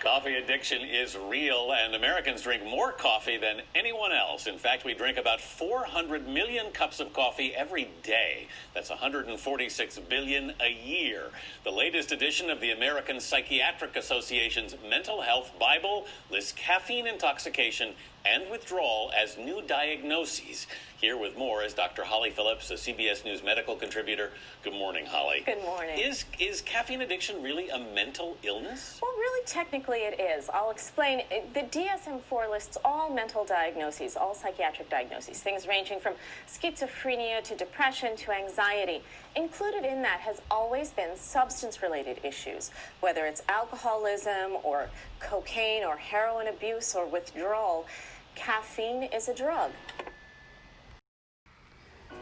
Coffee addiction is real, and Americans drink more coffee than anyone else. In fact, we drink about 400 million cups of coffee every day. That's 146 billion a year. The latest edition of the American Psychiatric Association's Mental Health Bible lists caffeine intoxication and withdrawal as new diagnoses. Here with more is Dr. Holly Phillips, a CBS News medical contributor. Good morning, Holly. Good morning. Is caffeine addiction really a mental illness? Well, really, technically it is. I'll explain. The DSM-4 lists all mental diagnoses, all psychiatric diagnoses, things ranging from schizophrenia to depression to anxiety. Included in that has always been substance-related issues, whether it's alcoholism or cocaine or heroin abuse or withdrawal. Caffeine is a drug.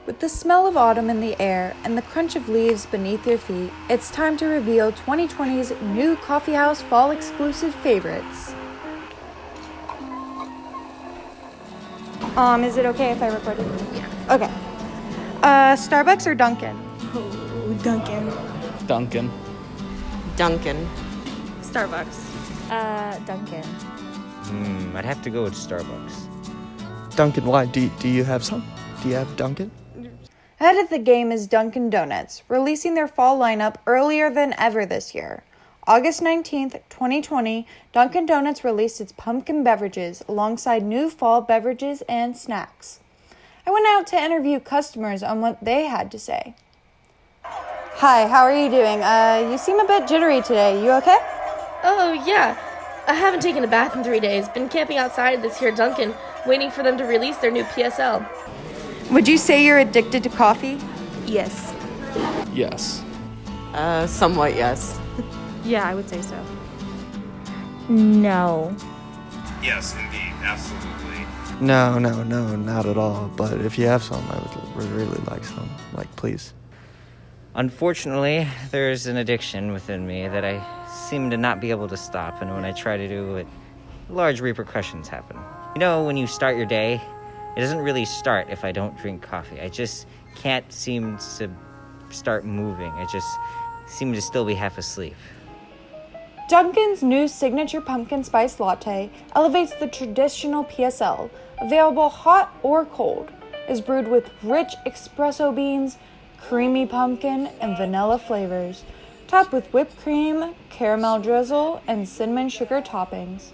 With the smell of autumn in the air and the crunch of leaves beneath your feet, it's time to reveal 2020's new coffeehouse fall exclusive favorites. Is it okay if I record it? Yeah. Okay. Starbucks or Dunkin'? Oh, Dunkin'. Dunkin'. Dunkin'. Starbucks. Dunkin'. I'd have to go with Starbucks. Dunkin', why? Do you have some? Do you have Dunkin'? Ahead of the game is Dunkin' Donuts, releasing their fall lineup earlier than ever this year. August 19th, 2020, Dunkin' Donuts released its pumpkin beverages alongside new fall beverages and snacks. I went out to interview customers on what they had to say. Hi, how are you doing? You seem a bit jittery today. You okay? Oh, yeah. I haven't taken a bath in 3 days. Been camping outside this here Dunkin', waiting for them to release their new PSL. Would you say you're addicted to coffee? Yes. Yes. Somewhat yes. Yeah, I would say so. No. Yes, indeed. Absolutely. No, not at all. But if you have some, I would really like some. Like, please. Unfortunately, there's an addiction within me that I seem to not be able to stop, and when I try to do it, large repercussions happen. You know, when you start your day, it doesn't really start if I don't drink coffee. I just can't seem to start moving. I just seem to still be half asleep. Dunkin's new signature pumpkin spice latte elevates the traditional PSL, available hot or cold, is brewed with rich espresso beans, creamy pumpkin, and vanilla flavors, topped with whipped cream, caramel drizzle, and cinnamon sugar toppings.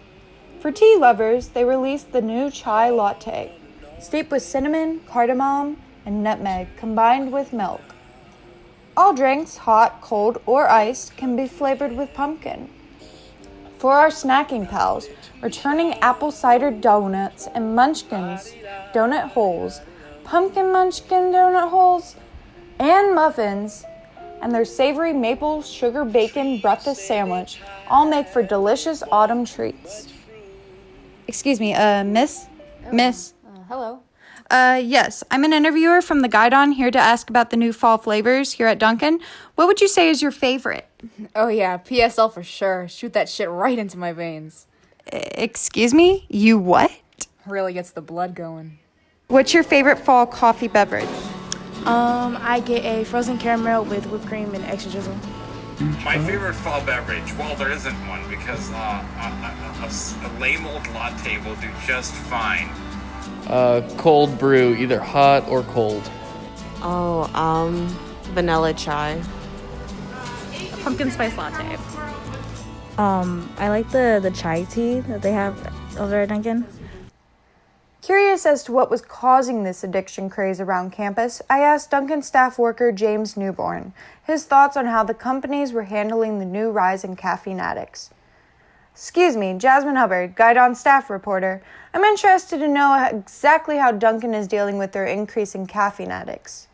For tea lovers, they released the new chai latte, steeped with cinnamon, cardamom, and nutmeg combined with milk. All drinks, hot, cold, or iced, can be flavored with pumpkin. For our snacking pals, returning apple cider donuts and munchkins donut holes, pumpkin munchkin donut holes, and muffins, and their savory maple sugar bacon breakfast sandwich all make for delicious autumn treats. Excuse me, miss? Miss? Hello. Yes, I'm an interviewer from the Guidon here to ask about the new fall flavors here at Dunkin'. What would you say is your favorite? Oh yeah, PSL for sure. Shoot that shit right into my veins. Excuse me? You what? Really gets the blood going. What's your favorite fall coffee beverage? I get a frozen caramel with whipped cream and extra drizzle. My favorite fall beverage, well, there isn't one because a labeled latte will do just fine. Cold brew, either hot or cold. Vanilla chai. Pumpkin spice latte. I like the chai tea that they have over at Dunkin'. Curious as to what was causing this addiction craze around campus, I asked Dunkin' staff worker James Newborn his thoughts on how the companies were handling the new rise in caffeine addicts. Excuse me, Jasmine Hubbard, Guidon staff reporter. I'm interested to know exactly how Dunkin' is dealing with their increase in caffeine addicts.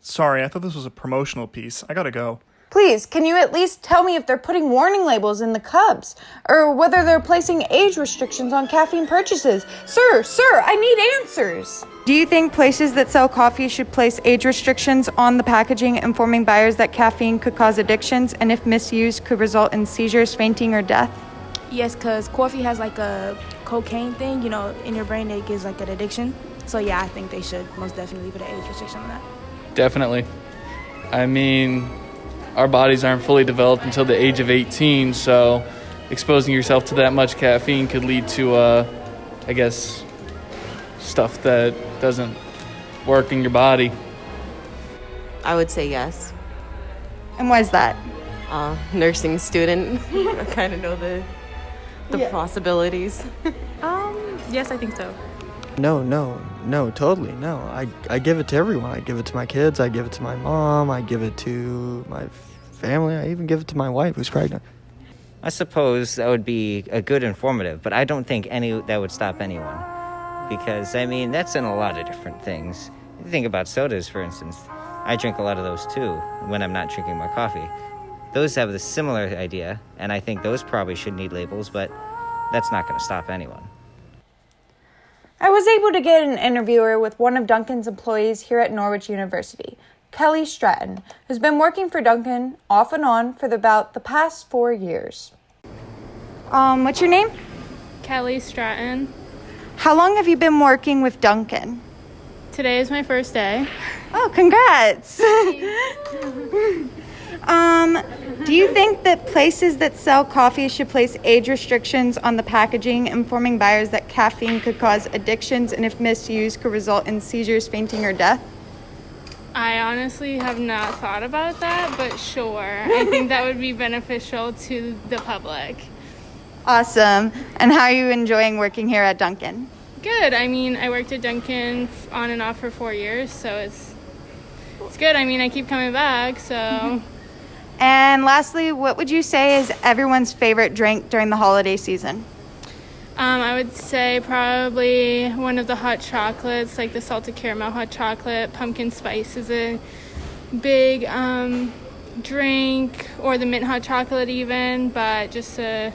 Sorry, I thought this was a promotional piece. I gotta go. Please, can you at least tell me if they're putting warning labels in the cups, or whether they're placing age restrictions on caffeine purchases? Sir, I need answers. Do you think places that sell coffee should place age restrictions on the packaging, informing buyers that caffeine could cause addictions, and if misused, could result in seizures, fainting, or death? Yes, because coffee has like a cocaine thing, in your brain that gives like an addiction. So yeah, I think they should most definitely put an age restriction on that. Definitely. I mean, our bodies aren't fully developed until the age of 18, so exposing yourself to that much caffeine could lead to, I guess, stuff that doesn't work in your body. I would say yes. And why is that? Nursing student. I kind of know the possibilities. Yes, I think so. No, totally, no. I give it to everyone. I give it to my kids, I give it to my mom, I give it to my family, I even give it to my wife who's pregnant. I suppose that would be a good informative, but I don't think that would stop anyone. Because, I mean, that's in a lot of different things. You think about sodas, for instance. I drink a lot of those too when I'm not drinking my coffee. Those have the similar idea, and I think those probably should need labels, but that's not going to stop anyone. I was able to get an interviewer with one of Dunkin's employees here at Norwich University, Kelly Stratton, who's been working for Dunkin' off and on for about the past 4 years. What's your name? Kelly Stratton. How long have you been working with Dunkin'? Today is my first day. Oh, congrats! Do you think that places that sell coffee should place age restrictions on the packaging, informing buyers that caffeine could cause addictions and if misused could result in seizures, fainting, or death? I honestly have not thought about that, but sure. I think that would be beneficial to the public. Awesome. And how are you enjoying working here at Dunkin'? Good. I mean, I worked at Dunkin' on and off for 4 years, so it's good. I mean, I keep coming back, so... And lastly, what would you say is everyone's favorite drink during the holiday season? I would say probably one of the hot chocolates, like the salted caramel hot chocolate. Pumpkin spice is a big drink, or the mint hot chocolate even, but just a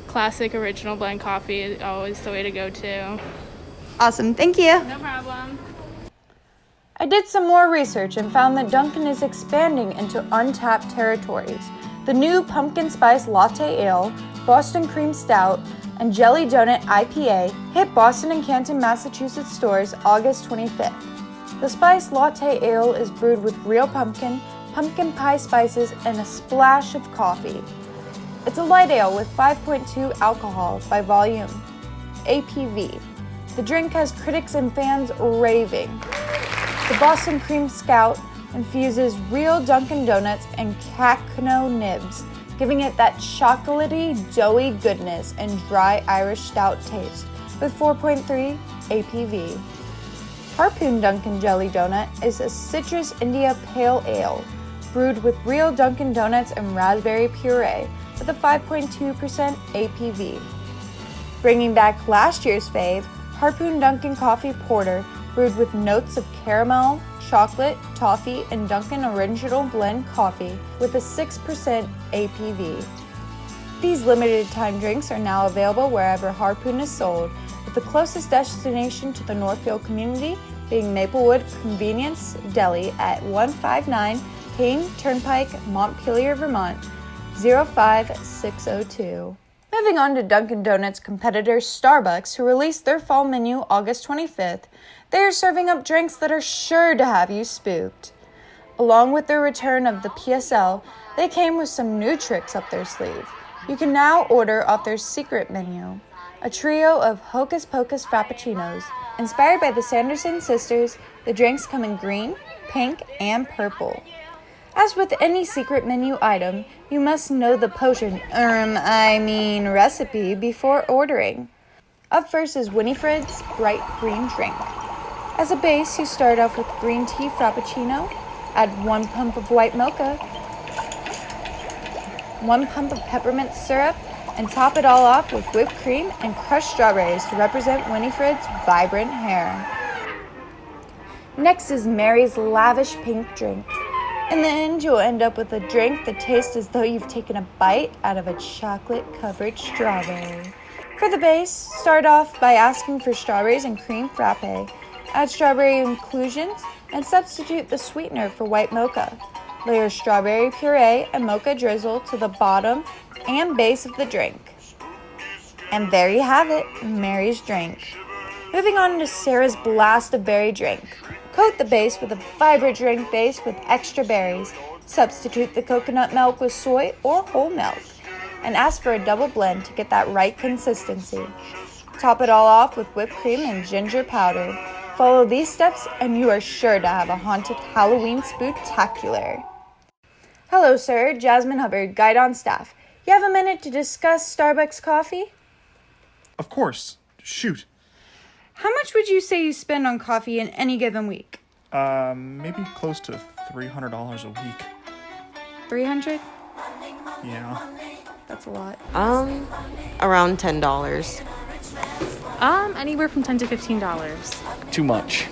classic original blend coffee is always the way to go too. Awesome. Thank you. No problem. I did some more research and found that Dunkin' is expanding into untapped territories. The new pumpkin spice latte ale, Boston cream stout, and jelly donut IPA hit Boston and Canton, Massachusetts stores August 25th. The spice latte ale is brewed with real pumpkin, pumpkin pie spices, and a splash of coffee. It's a light ale with 5.2 alcohol by volume, APV. The drink has critics and fans raving. The Boston Cream Scout infuses real Dunkin' Donuts and Cacno nibs, giving it that chocolatey, doughy goodness and dry Irish stout taste, with 4.3 APV. Harpoon Dunkin' Jelly Donut is a citrus India pale ale, brewed with real Dunkin' Donuts and raspberry puree, with a 5.2% APV. Bringing back last year's fave, Harpoon Dunkin' Coffee Porter, brewed with notes of caramel, chocolate, toffee, and Dunkin' Original Blend coffee with a 6% APV. These limited time drinks are now available wherever Harpoon is sold, with the closest destination to the Northfield community being Maplewood Convenience Deli at 159 Payne Turnpike, Montpelier, Vermont, 05602. Moving on to Dunkin' Donuts competitor Starbucks, who released their fall menu August 25th, they are serving up drinks that are sure to have you spooked. Along with their return of the PSL, they came with some new tricks up their sleeve. You can now order off their secret menu, a trio of Hocus Pocus Frappuccinos. Inspired by the Sanderson sisters, the drinks come in green, pink, and purple. As with any secret menu item, you must know the potion, recipe before ordering. Up first is Winifred's Bright Green Drink. As a base, you start off with green tea frappuccino, add 1 pump of white mocha, 1 pump of peppermint syrup, and top it all off with whipped cream and crushed strawberries to represent Winifred's vibrant hair. Next is Mary's Lavish Pink Drink. In the end, you'll end up with a drink that tastes as though you've taken a bite out of a chocolate-covered strawberry. For the base, start off by asking for strawberries and cream frappe. Add strawberry inclusions and substitute the sweetener for white mocha. Layer strawberry puree and mocha drizzle to the bottom and base of the drink. And there you have it, Mary's drink. Moving on to Sarah's Blast of Berry Drink. Coat the base with a vibrant drink base with extra berries. Substitute the coconut milk with soy or whole milk. and ask for a double blend to get that right consistency. Top it all off with whipped cream and ginger powder. Follow these steps and you are sure to have a haunted Halloween spooktacular. Hello, sir. Jasmine Hubbard, guide on staff. You have a minute to discuss Starbucks coffee? Of course. Shoot. How much would you say you spend on coffee in any given week? Maybe close to $300 a week. 300? Yeah. That's a lot. Around $10. Anywhere from $10 to $15. Too much.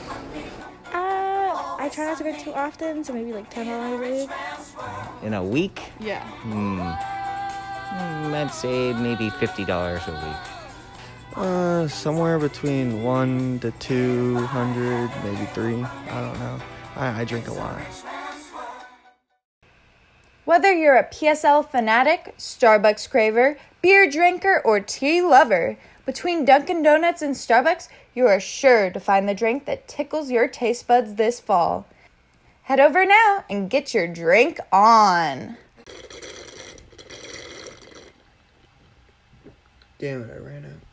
I try not to go too often, so maybe like $10 a week. In a week? Yeah. I'd say maybe $50 a week. Somewhere between 1 to 200, maybe 3. I don't know. I drink a lot. Whether you're a PSL fanatic, Starbucks craver, beer drinker, or tea lover, between Dunkin' Donuts and Starbucks, you are sure to find the drink that tickles your taste buds this fall. Head over now and get your drink on. Damn it, I ran out.